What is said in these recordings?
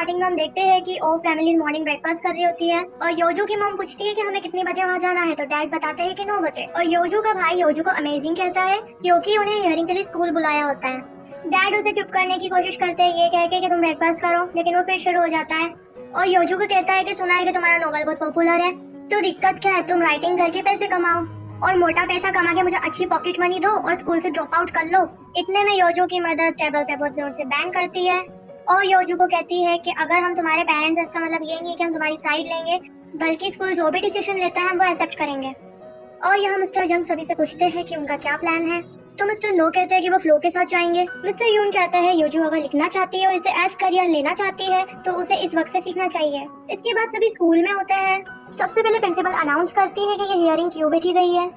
Starting में हम देखते हैं कि ओ फैमिली मॉर्निंग ब्रेकफास्ट कर रही होती है और योजू की मॉम पूछती है कि हमें कितने बजे वहाँ जाना है, तो डैड बताते हैं कि 9 बजे। और योजू का भाई योजू को अमेजिंग कहता है क्योंकि उन्हें हियरिंग के लिए स्कूल बुलाया होता है। डैड उसे चुप करने की कोशिश करते हैं ये कह के कि तुम ब्रेकफास्ट करो, लेकिन वो फिर शुरू हो जाता है और योजू को कहता है कि सुना है कि तुम्हारा नोवेल बहुत पॉपुलर है, तो दिक्कत क्या है, तुम राइटिंग करके पैसे कमाओ और मोटा पैसा कमा के मुझे अच्छी पॉकेट मनी दो और स्कूल से ड्रॉप आउट कर लो। इतने में योजू की मदर टेबल पे बहुत जोर से बैंग करती है और योजू को कहती है कि अगर हम तुम्हारे पेरेंट्स हैं, इसका मतलब ये नहीं है कि हम तुम्हारी साइड लेंगे, बल्कि स्कूल जो भी डिसीजन लेता है हम वो एक्सेप्ट करेंगे। और यहाँ मिस्टर जंग सभी से पूछते हैं कि उनका क्या प्लान है, तो मिस्टर नो कहते हैं कि वो फ्लो के साथ जाएंगे। मिस्टर यून कहता है योजू अगर लिखना चाहती है और इसे एज करियर लेना चाहती है तो उसे इस वक्त से सीखना चाहिए। इसके बाद सभी स्कूल में होते हैं। सबसे पहले प्रिंसिपल अनाउंस करती है कि ये हियरिंग क्यों बैठी गई है।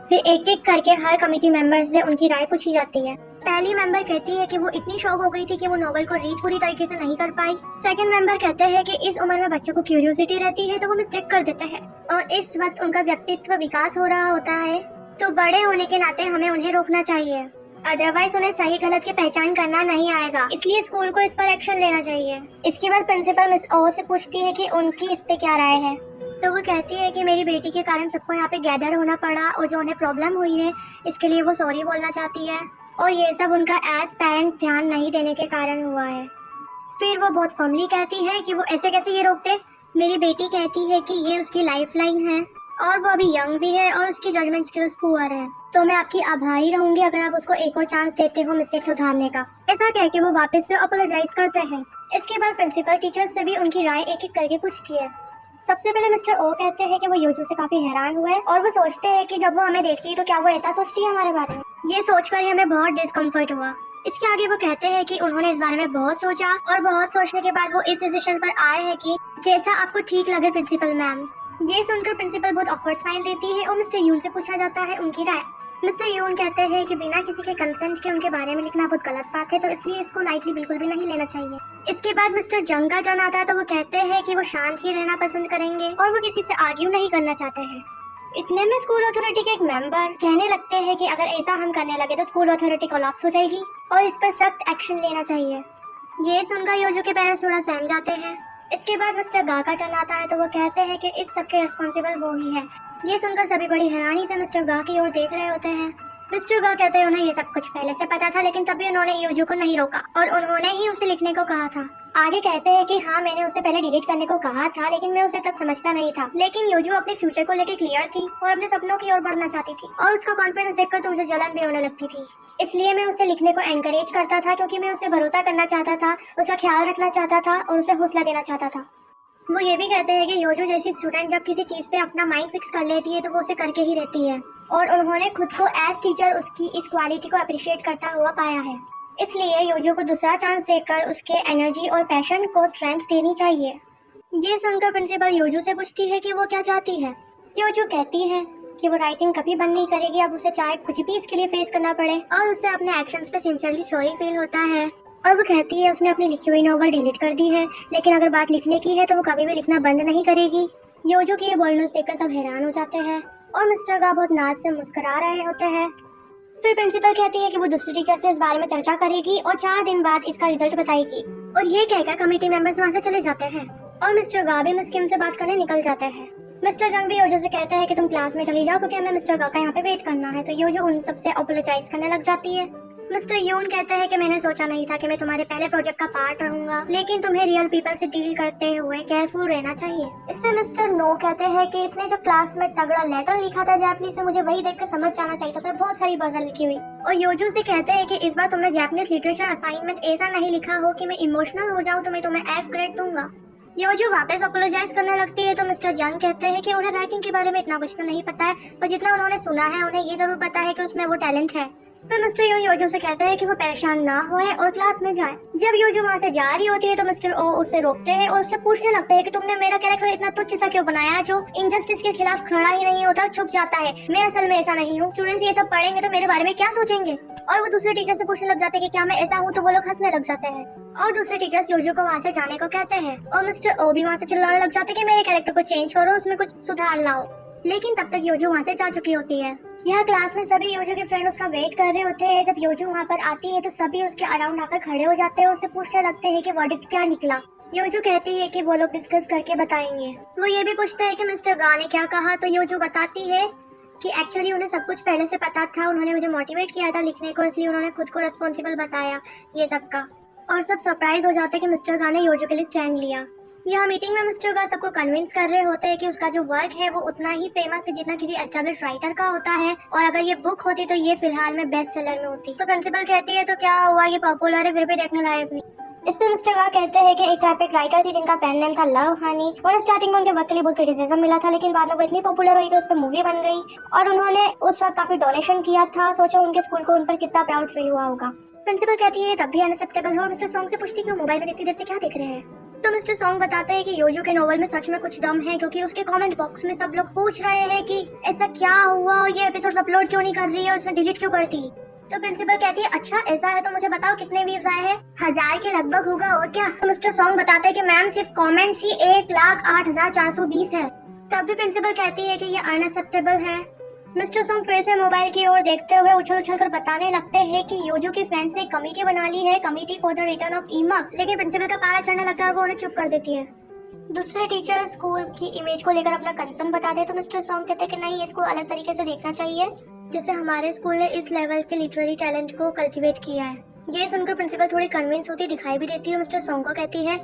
फिर एक एक करके हर कमेटी मेंबर से उनकी राय पूछी जाती है। पहली मेंबर कहती है कि वो इतनी शॉक हो गई थी कि वो नोवेल को रीड पूरी तरीके से नहीं कर पाई। सेकंड मेंबर कहते हैं कि इस उम्र में बच्चों को क्यूरियोसिटी रहती है तो वो मिस्टेक कर देते हैं और इस वक्त उनका व्यक्तित्व विकास हो रहा होता है, तो बड़े होने के नाते हमें उन्हें रोकना चाहिए, अदरवाइज उन्हें सही गलत की पहचान करना नहीं आएगा, इसलिए स्कूल को इस पर एक्शन लेना चाहिए। इसके बाद प्रिंसिपल मिस ओ से पूछती है कि उनकी इस पे क्या राय है, तो वो कहती है कि मेरी बेटी के कारण सबको यहाँ पे गैदर होना पड़ा और जो उन्हें प्रॉब्लम हुई है इसके लिए वो सॉरी बोलना चाहती है और ये सब उनका एज पेरेंट ध्यान नहीं देने के कारण हुआ है। फिर वो बहुत फर्मली कहती है कि वो ऐसे कैसे ये रोकते। मेरी बेटी कहती है कि ये उसकी लाइफ लाइन है और वो अभी यंग भी है और उसकी जजमेंट स्किल्स पुअर है, तो मैं आपकी आभारी रहूंगी अगर आप उसको एक और चांस देते हो मिस्टेक सुधारने का। ऐसा कह के वो वापस से अपोलोजाइज करते हैं। इसके बाद प्रिंसिपल टीचर से भी उनकी राय एक एक करके पूछती है। सबसे पहले मिस्टर ओ कहते हैं कि वो योजू से काफी हैरान हुए और वो सोचते हैं कि जब वो हमें देखती है तो क्या वो ऐसा सोचती है हमारे बारे में। ये सोचकर ही हमें बहुत डिस्कम्फर्ट हुआ। इसके आगे वो कहते हैं कि उन्होंने इस बारे में बहुत सोचा और बहुत सोचने के बाद वो इस डिसीजन पर आए हैं कि जैसा आपको ठीक लगे प्रिंसिपल मैम। ये सुनकर प्रिंसिपल बहुत ऑकवर्ड स्माइल देती है और मिस्टर यून से पूछा जाता है उनकी राय। मिस्टर यून कहते हैं कि बिना किसी के कंसेंट के उनके बारे में लिखना बहुत गलत बात है, तो इसलिए इसको लाइटली बिल्कुल भी नहीं लेना चाहिए। इसके बाद मिस्टर जंग का टर्न आता है, तो वो कहते हैं कि वो शांत ही रहना पसंद करेंगे और वो किसी से आर्ग्यू नहीं करना चाहते हैं। इतने में स्कूल अथॉरिटी के एक मेंबर कहने लगते हैं कि अगर ऐसा हम करने लगे तो स्कूल अथॉरिटी कोलैप्स हो जाएगी और इस पर सख्त एक्शन लेना चाहिए। ये सुनकर योजू के पेरेंट्स थोड़ा सहम जाते हैं। इसके बाद मिस्टर गा का टर्न आता है, तो वो कहते हैं कि इस सब के रिस्पॉन्सिबल वो ही है। ये सुनकर सभी बड़ी हैरानी से मिस्टर गा की ओर देख रहे होते हैं। मिस्टर गा कहते हैं उन्हें ये सब कुछ पहले से पता था, लेकिन तभी उन्होंने योजू को नहीं रोका और उन्होंने ही उसे लिखने को कहा था। आगे कहते हैं कि हाँ, मैंने उसे पहले डिलीट करने को कहा था, लेकिन मैं उसे तब समझता नहीं था। लेकिन योजू अपने फ्यूचर को लेकर क्लियर थी और अपने सपनों की ओर बढ़ना चाहती थी और उसका कॉन्फिडेंस देखकर तो मुझे जलन भी होने लगती थी। इसलिए मैं उसे लिखने को एनकरेज करता था क्योंकि मैं उस पर भरोसा करना चाहता था, उसका ख्याल रखना चाहता था और उसे हौसला देना चाहता था। वो ये भी कहते हैं कि योजू जैसी स्टूडेंट जब किसी चीज पे अपना माइंड फिक्स कर लेती है तो वो उसे करके ही रहती है और उन्होंने खुद को एज टीचर उसकी इस क्वालिटी को अप्रिशिएट करता हुआ पाया है। इसलिए योजू को दूसरा चांस देकर उसके एनर्जी और पैशन को स्ट्रेंथ देनी चाहिए। ये सुनकर प्रिंसिपल योजू से पूछती है कि वो क्या चाहती है। योजू कहती है कि वो राइटिंग कभी बंद नहीं करेगी, अब उसे चाहे कुछ भी इसके लिए फेस करना पड़े, और उसे अपने एक्शंस पे सिंसियरली सॉरी फील होता है। और वो कहती है उसने अपनी लिखी हुई नॉवल डिलीट कर दी है, लेकिन अगर बात लिखने की है तो वो कभी भी लिखना बंद नहीं करेगी। योजू की ये बोल्डनेस देखकर सब हैरान हो जाते हैं और मिस्टर गा बहुत नाज से मुस्कुरा रहे होते हैं। फिर प्रिंसिपल कहती है कि वो दूसरे टीचर से इस बारे में चर्चा करेगी और 4 दिन बाद इसका रिजल्ट बताएगी, और ये कहकर कमेटी मेंबर्स वहाँ से चले जाते हैं और मिस्टर गा भी मिस किम से बात करने निकल जाते हैं। मिस्टर जंग भी योजू से कहते हैं कि तुम क्लास में चली जाओ क्योंकि हमें मिस्टर गा का यहाँ पे वेट करना है, तो योजू उन सबसे अपोलोजाइज करने लग जाती है। मिस्टर यून कहते हैं कि मैंने सोचा नहीं था कि मैं तुम्हारे पहले प्रोजेक्ट का पार्ट रहूंगा, लेकिन तुम्हें रियल पीपल से डील करते हुए केयरफुल रहना चाहिए। इसमें मिस्टर नो कहते हैं कि इसने जो क्लास में तगड़ा लेटर लिखा था जापानीज में, मुझे वही देखकर समझ जाना चाहिए, तो उसमें बहुत सारी वर्जन लिखी हुई। और योजू से कहते हैं कि इस बार तुमने जापानीज लिटरेचर असाइनमेंट ऐसा नहीं लिखा हो कि मैं इमोशनल हो जाऊँ, तो मैं तुम्हें F ग्रेड दूंगा। योजू वापस अपोलोजाइज करने लगती है, तो मिस्टर जंग कहते हैं कि उन्हें राइटिंग के बारे में इतना कुछ तो नहीं पता है, पर जितना उन्होंने सुना है उन्हें ये जरूर पता है कि उसमें वो टैलेंट है। फिर मिस्टर यून योजू से कहते हैं कि वो परेशान ना होए और क्लास में जाए। जब योजू वहाँ से जा रही होती है तो मिस्टर ओ उसे रोकते हैं और उससे पूछने लगते हैं कि तुमने मेरा कैरेक्टर इतना तुच्छ सा क्यों बनाया जो इनजस्टिस के खिलाफ खड़ा ही नहीं होता, छुप जाता है। मैं असल में ऐसा नहीं हूँ, स्टूडेंट्स ये सब पढ़ेंगे तो मेरे बारे में क्या सोचेंगे। और वो दूसरे टीचर से पूछने लग जाते हैं कि क्या मैं ऐसा हूँ, तो वो लोग हंसने लग जाते हैं और दूसरे टीचर्स योजू को वहाँ से जाने को कहते हैं और मिस्टर ओ भी वहाँ से चिल्लाने लग जाते हैं कि मेरे कैरेक्टर को चेंज करो, उसमें कुछ सुधार लाओ। लेकिन तब तक योजू वहाँ से जा चुकी होती है। यह क्लास में सभी योजू के फ्रेंड उसका वेट कर रहे होते हैं। जब योजू वहाँ पर आती है तो सभी उसके अराउंड आकर खड़े हो जाते हैं, उससे पूछने लगते हैं कि वर्डिक्ट क्या निकला। योजू कहती है कि वो लोग डिस्कस करके बताएंगे। वो ये भी पूछता है कि मिस्टर गा ने क्या कहा, तो योजू बताती है कि एक्चुअली उन्हें सब कुछ पहले से पता था, उन्होंने मुझे मोटिवेट किया था लिखने को, इसलिए उन्होंने खुद को रिस्पॉन्सिबल बताया ये सब का। और सब सरप्राइज हो जाते हैं कि मिस्टर गा ने योजू के लिए स्टैंड लिया। यह मीटिंग में मिस्टर गा सबको कन्विंस कर रहे होते हैं कि उसका जो वर्क है वो उतना ही फेमस है जितना किसी एस्टेब्लिश राइटर का होता है, और अगर ये बुक होती तो ये फिलहाल में बेस्ट सेलर में होती। तो प्रिंसिपल कहती है तो क्या हुआ, ये पॉपुलर है फिर भी देखने लायक नहीं। इस पे मिस्टर गा कहते हैं कि एक टाइपिक राइटर थी जिनका पेन नेम था लव हनी, और स्टार्टिंग में उनके वर्क के लिए बहुत क्रिटिसिज्म मिला था, लेकिन बाद में वो इतनी पॉपुलर हुई कि उस पर मूवी बन गई, और उन्होंने उस वक्त काफी डोनेशन किया था। सोचो उनके स्कूल को उन पर कितना प्राउड फील हुआ होगा। प्रिंसिपल कहती है तब भी अनएक्सेप्टेबल है, और मिस्टर सॉन्ग से पूछती है कि वो मोबाइल में इतनी देर से क्या देख रहे हैं। तो मिस्टर सॉन्ग बताते हैं कि योजू के नोवेल में सच में कुछ दम है, क्योंकि उसके कमेंट बॉक्स में सब लोग पूछ रहे हैं कि ऐसा क्या हुआ और ये एपिसोड अपलोड क्यों नहीं कर रही है और उसने डिलीट क्यों कर दी। तो प्रिंसिपल कहती है अच्छा ऐसा है तो मुझे बताओ कितने व्यूज आए हैं। 1000 के लगभग होगा और क्या। तो मिस्टर सॉन्ग बताते हैं कि मैम सिर्फ कमेंट्स ही 1,08,420 है। तब भी प्रिंसिपल कहती है कि ये अनएक्सेप्टेबल है। मिस्टर सॉन्ग फिर से मोबाइल की ओर देखते हुए उछल उछल कर बताने लगते हैं कि योजू की फ्रेंड्स ने एक कमेटी बना ली है, committee for the return of ईमक, लेकिन प्रिंसिपल का पारा चढ़ने लगता है और वो उन्हें चुप कर देती है। दूसरे टीचर स्कूल की इमेज को लेकर अपना कंसर्न बताते हैं, तो मिस्टर सॉन्ग कहते हैं कि नहीं, इसको अलग तरीके से देखना चाहिए, जैसे हमारे स्कूल ने इस लेवल के लिटरेरी टैलेंट को कल्टीवेट किया है। ये सुनकर प्रिंसिपल थोड़ी कन्विंस होती दिखाई भी देती है। मिस्टर सॉन्ग को कहती है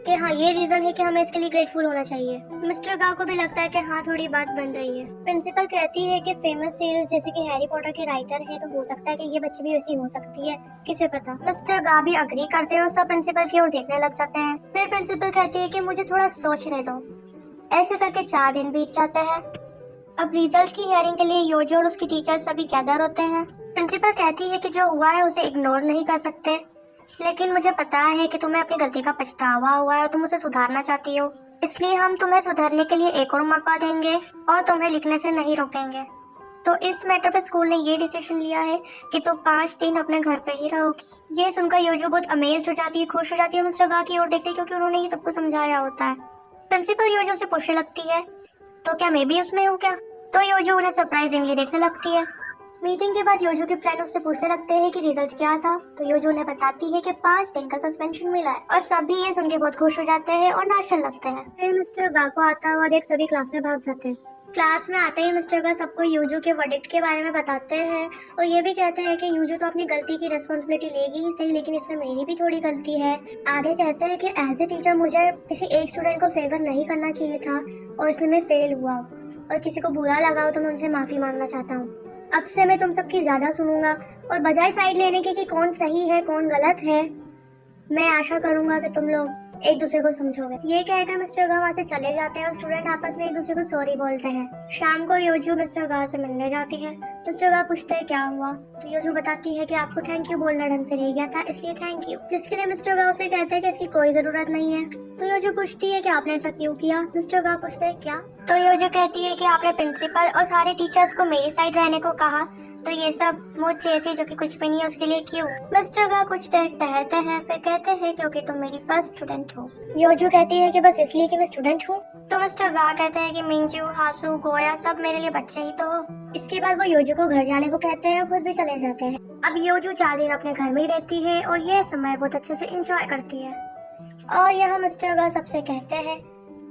कि हाँ ये रीजन है कि हमें इसके लिए ग्रेटफुल होना चाहिए। मिस्टर गा को भी लगता है कि हाँ थोड़ी बात बन रही है। प्रिंसिपल कहती है कि फेमस सीरीज जैसे कि हैरी पॉटर के राइटर है, तो हो सकता है कि ये बच्ची भी वैसी हो सकती है, किसे पता। मिस्टर गा भी अग्री करते हैं और सब प्रिंसिपल की ओर देखने लग जाते हैं। फिर प्रिंसिपल कहती है कि मुझे थोड़ा सोचने दो। ऐसे करके 4 दिन बीत जाते हैं। अब रिजल्ट की हियरिंग के लिए योजो और उसकी टीचर सभी गैदर होते हैं। प्रिंसिपल कहती है कि जो हुआ है उसे इग्नोर नहीं कर सकते, लेकिन मुझे पता है कि तुम्हें अपनी गलती का पछतावा हुआ है और तुम उसे सुधारना चाहती हो, इसलिए हम तुम्हें सुधरने के लिए एक और मौका देंगे और तुम्हें लिखने से नहीं रोकेंगे। तो इस मैटर पे स्कूल ने ये डिसीजन लिया है कि तुम 5 दिन अपने घर पे ही रहोगी। ये सुनकर योजो बहुत अमेज्ड हो जाती है, खुश हो जाती है मिस्टर गा की ओर देखते क्योंकि उन्होंने ये सबको समझाया होता है। प्रिंसिपल योजो से पूछने लगती है तो क्या मैं भी उसमें हूँ क्या, तो योजो उन्हें सरप्राइजिंगली देखने लगती है। मीटिंग के बाद योजो के फ्रेंड उससे पूछने लगते हैं कि रिजल्ट क्या था, तो योजो उन्हें बताती है कि 5 दिन का सस्पेंशन मिला है, और सभी ये सुन के बहुत खुश हो जाते हैं और नाचने लगते हैं। फिर मिस्टर गा को आता हुआ देख सभी क्लास में भाग जाते हैं। क्लास में आते ही मिस्टर गा सबको योजो के वर्डिक्ट के बारे में बताते हैं और ये भी कहते हैं कि योजो तो अपनी गलती की रिस्पॉन्सिबिलिटी लेगी ही सही, लेकिन इसमें मेरी भी थोड़ी गलती है। आगे कहते हैं कि एज ए टीचर मुझे किसी एक स्टूडेंट को फेवर नहीं करना चाहिए था और इसमें मैं फेल हुआ, और किसी को बुरा लगा हो तो मैं उनसे माफी मांगना चाहता हूँ। अब से मैं तुम सबकी ज्यादा सुनूंगा और बजाय साइड लेने के कि कौन सही है कौन गलत है, मैं आशा करूंगा कि तुम लोग एक दूसरे को समझोगे। ये कहकर मिस्टर गा वहाँ से चले जाते हैं और स्टूडेंट आपस में एक दूसरे को सॉरी बोलते हैं। शाम को योजो मिस्टर गा से मिलने जाती है। मिस्टर गा पूछते हैं क्या हुआ, तो योजो बताती है कि आपको थैंक यू बोलना ढंग से रह गया था इसलिए थैंक यू, जिसके लिए मिस्टर गा उसे कहते हैं कि इसकी कोई जरूरत नहीं है। तो योजो पूछती है कि आपने ऐसा क्यों किया। मिस्टर गा पूछते हैं क्या, तो योजो कहती है कि आपने प्रिंसिपल और सारे टीचर्स को मेरी साइड रहने को कहा, तो ये सब मुझ जैसे जो कि कुछ भी नहीं है उसके लिए क्यों। मिस्टर गा कुछ देर ठहरते हैं फिर कहते हैं क्योंकि तुम मेरी फर्स्ट स्टूडेंट हो। योजो कहती है कि बस इसलिए कि मैं स्टूडेंट हूँ। तो मिस्टर गा कहते हैं कि मिंजू, हासू, गोया सब मेरे लिए बच्चे ही तो हो। इसके बाद वो योजो को घर जाने को कहते हैं और खुद भी चले जाते हैं। अब योजो 4 दिन अपने घर में ही रहती है और ये समय बहुत अच्छे से एंजॉय करती है। और यहाँ मिस्टर गा सबसे कहते हैं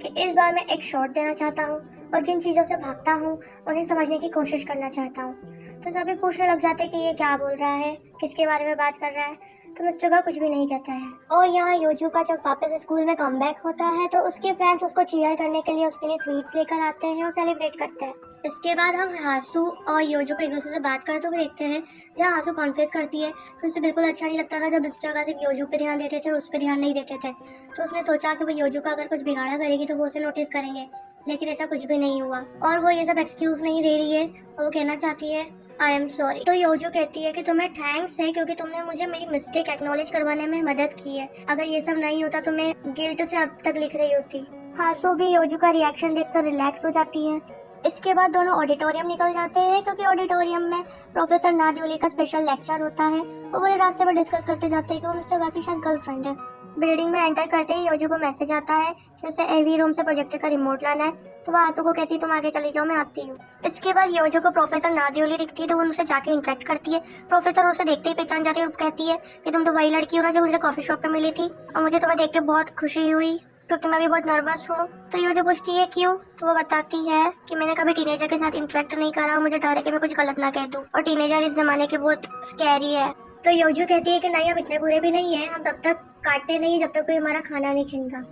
कि इस बार मैं एक शॉट देना चाहता हूँ और जिन चीज़ों से भागता हूँ उन्हें समझने की कोशिश करना चाहता हूँ। तो सभी पूछने लग जाते कि ये क्या बोल रहा है, किसके बारे में बात कर रहा है, तो मिस्टर गा कुछ भी नहीं कहता है। और यहाँ योजो का जब वापस स्कूल में कमबैक होता है तो उसके फ्रेंड्स उसको चीयर करने के लिए उसके लिए स्वीट्स लेकर आते हैं और सेलिब्रेट करते हैं। इसके बाद हम हासू और योजो को एक दूसरे से बात करते हुए देखते हैं, जहाँ हासू कॉन्फेस करती है कि उसे बिल्कुल अच्छा नहीं लगता था जब मिस्टर गा सिर्फ योजो पे ध्यान देते थे और उस पर ध्यान नहीं देते थे। तो उसने सोचा कि वो योजो का अगर कुछ बिगाड़ा करेगी तो वो उसे नोटिस करेंगे, लेकिन ऐसा कुछ भी नहीं हुआ और वो ये सब एक्सक्यूज नहीं दे रही है और वो कहना चाहती है आई एम सॉरी। तो योजो कहती है कि तुम्हें थैंक्स है क्योंकि तुमने मुझे मेरी मिस्टेक एक्नॉलेज करवाने में मदद की है, अगर ये सब नहीं होता तो मैं गिल्ट से अब तक लिख रही होती। हासू भी योजो का रिएक्शन देखकर रिलैक्स हो जाती है। इसके बाद दोनों ऑडिटोरियम निकल जाते हैं क्योंकि ऑडिटोरियम में प्रोफेसर नादियोली का स्पेशल लेक्चर होता है और वो रास्ते में डिस्कस करते जाते हैं कि वो मिस्टर गा की शायद गर्लफ्रेंड है। बिल्डिंग में एंटर करते ही योजू को मैसेज आता है कि उसे एवी रूम से प्रोजेक्टर का रिमोट लाना है। तो वो आसू को कहती है तुम आगे चली जाओ, मैं आती हूँ। इसके बाद योजू को प्रोफेसर नादियोली दिखती है तो वो उनसे जाके इंटरेक्ट करती है। प्रोफेसर उसे देखते ही पहचान जाती है और कहती है कि तुम तो वही लड़की हो ना जो मुझे कॉफी शॉप पे मिली थी, और मुझे तुम्हें देख के बहुत खुशी हुई क्योंकि मैं भी बहुत नर्वस हूँ। तो योजू पूछती है क्यों, तो वो बताती है कि मैंने कभी टीनेजर के साथ इंटरेक्ट नहीं करा और मुझे डर है कि मैं कुछ गलत ना कह दूँ, और टीनेजर इस जमाने के बहुत स्कैरी है। तो योजू कहती है कि नहीं, हम इतने बुरे भी नहीं है, हम तब तक काटते नहीं जब तक कोई हमारा खाना नहीं छीनता।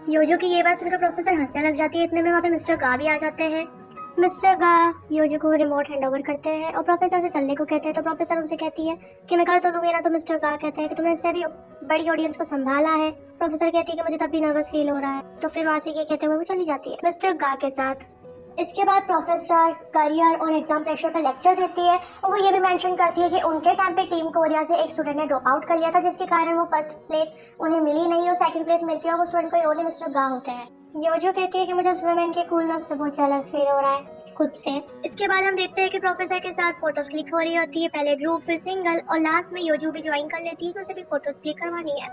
योजू की ये बात सुनकर प्रोफेसर हंसने लग जाती है। इतने में वहाँ पे मिस्टर गा भी आ जाते हैं। मिस्टर गा योजू को रिमोट हैंड ओवर करते हैं और प्रोफेसर से चलने को कहते हैं। तो प्रोफेसर उनसे कहती है कि मैं कर तो लूंगी ना। तो मिस्टर गा कहते हैं कि तुमने इससे भी बड़ी ऑडियंस को संभाला है। प्रोफेसर कहती है कि मुझे तब भी नर्वस फील हो रहा है। तो फिर वहाँ से ये कहते हुए वो चली जाती है मिस्टर गा के साथ। इसके बाद प्रोफेसर करियर और एग्जाम प्रेशर पर लेक्चर देती है और वो ये भी मेंशन करती है कि उनके टाइम पे टीम कोरिया से एक स्टूडेंट ने ड्रॉप आउट कर लिया था, जिसके कारण वो फर्स्ट प्लेस उन्हें मिली नहीं और सेकंड प्लेस मिलती है और वो स्टूडेंट कोई और नहीं मिस्टर गा होते हैं। योजो कहती है कि मुझे इस वुमेन के कूलनेस से बहुत जेलस फील हो रहा है खुद से। इसके बाद हम देखते हैं कि प्रोफेसर के साथ फोटोज क्लिक हो रही होती है, पहले ग्रुप फिर सिंगल और लास्ट में योजो भी ज्वाइन कर लेती है तो उसे भी फोटोज क्लिक करवानी है।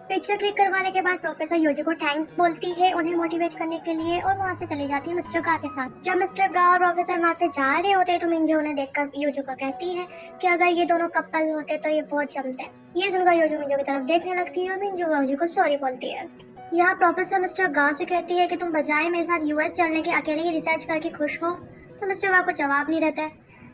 पिक्चर क्लिक करवाने के बाद प्रोफेसर योजो को थैंक्स बोलती है उन्हें मोटिवेट करने के लिए और वहाँ से चली जाती है मिस्टर गा के साथ। जब मिस्टर गा और प्रोफेसर वहाँ से जा रहे होते हैं तो मिंजो उन्हें देखकर योजो को कहती है कि अगर ये दोनों कपल होते तो ये बहुत जमते। ये सुनकर योजो मिंजो की तरफ देखने लगती है और मिंजो योजो को सॉरी बोलती है। यहाँ प्रोफेसर मिस्टर गा से कहती है कि तुम बजाय मेरे साथ यूएस चलने के अकेले ही रिसर्च करके खुश हो। तो मिस्टर गा को जवाब नहीं देते।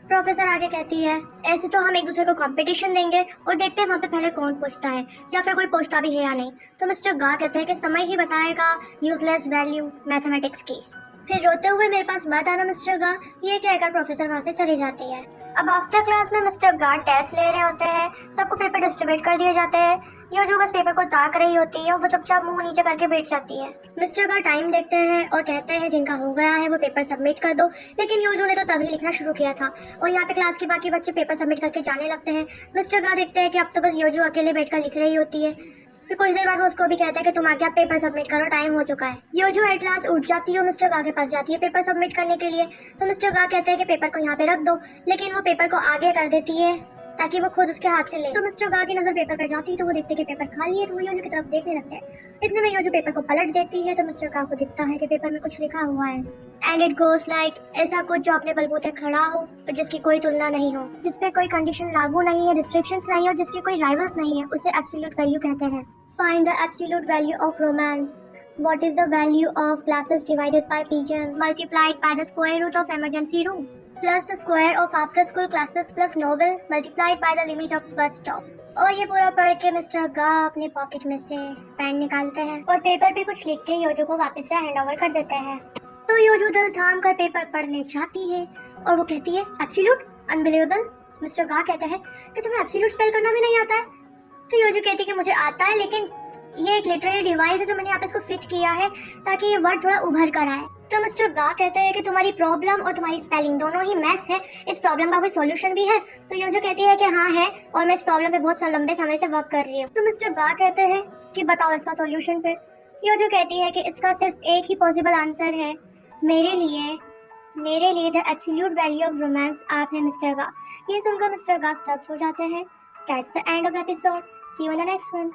प्रोफेसर आगे कहती है ऐसे तो हम एक दूसरे को कंपटीशन देंगे और देखते हैं वहाँ पे पहले कौन पूछता है या फिर कोई पूछता भी है या नहीं। तो मिस्टर गा कहते हैं कि समय ही बताएगा यूजलेस वैल्यू मैथमेटिक्स की। फिर रोते हुए मेरे पास मत आना मिस्टर गा, ये कहकर प्रोफेसर वहाँ से चली जाती है। अब आफ्टर क्लास में मिस्टर गा टेस्ट ले रहे होते हैं, सबको पेपर डिस्ट्रीब्यूट कर दिए जाते हैं। योजो बस पेपर को ताक रही होती है और वो चुपचाप मुंह नीचे करके बैठ जाती है। मिस्टर गा टाइम देखते हैं और कहते हैं जिनका हो गया है वो पेपर सबमिट कर दो, लेकिन योजो ने तो तभी लिखना शुरू किया था और यहाँ पे क्लास के बाकी बच्चे पेपर सबमिट करके जाने लगते हैं। मिस्टर गा देखते हैं कि अब तो बस योजो अकेले बैठकर लिख रही होती है। फिर कुछ देर बाद वो उसको भी कहता है कि तुम आके आप पेपर सबमिट करो, टाइम हो चुका है। योजो एट लास्ट उठ जाती है और मिस्टर गा के पास जाती है पेपर सबमिट करने के लिए। तो मिस्टर गा कहते हैं कि पेपर को यहाँ पे रख दो, लेकिन वो पेपर को आगे कर देती है ताकि वो खुद उसके हाथ से ले। तो मिस्टर गा की नजर पेपर पर जाती है तो वो देखते हैं कि पेपर खाली है तो वो योजो की तरफ देखने लगते हैं। इतने में योजो पेपर को पलट देती है तो मिस्टर गा को दिखता है कि पेपर में कुछ लिखा हुआ है एंड इट गोस लाइक ऐसा कुछ जो अपने बलबूते खड़ा हो और जिसकी कोई तुलना नहीं हो, जिसपे कोई कंडीशन लागू नहीं है, रिस्ट्रिक्शंस नहीं हो, जिसके कोई राइवल्स नहीं है, उसे एब्सोल्यूट वैल्यू कहते हैं। Find the absolute value of romance. What is the value of classes divided by pigeon multiplied by the square root of emergency room plus the square of after school classes plus novel multiplied by the limit of bus stop। और ये पूरा पढ़ के mister गा अपने pocket में से pen निकालते हैं और पेपर पे कुछ लिख के योजो को वापस से हैंड ओवर कर देते हैं। तो योजो दिल थाम कर पेपर पढ़ने जाती है और वो कहती है एब्सोल्यूट अनबिलीवेबल। मिस्टर गा कहते हैं कि तुम्हें एब्सोल्यूट स्पेल करना भी नहीं आता है। तो योजो कहती है कि मुझे आता है, लेकिन ये एक लिटरेरी डिवाइस है जो मैंने यहाँ पे इसको फिट किया है ताकि ये वर्ड थोड़ा उभर कर आए। तो मिस्टर गा कहते हैं कि तुम्हारी प्रॉब्लम और तुम्हारी स्पेलिंग दोनों ही मैस है, इस प्रॉब्लम का कोई सॉल्यूशन भी है। तो योजो कहती है कि हाँ है और मैं इस प्रॉब्लम पे बहुत लंबे समय से वर्क कर रही हूँ। तो मिस्टर गा कहते हैं कि बताओ इसका सॉल्यूशन फिर। योजो कहती है कि इसका सिर्फ एक ही पॉसिबल आंसर है मेरे लिए the absolute value of romance आप है मिस्टर गा। ये सुनकर मिस्टर गा स्टक हो जाते हैं। That's the end of episode. See you in the next one.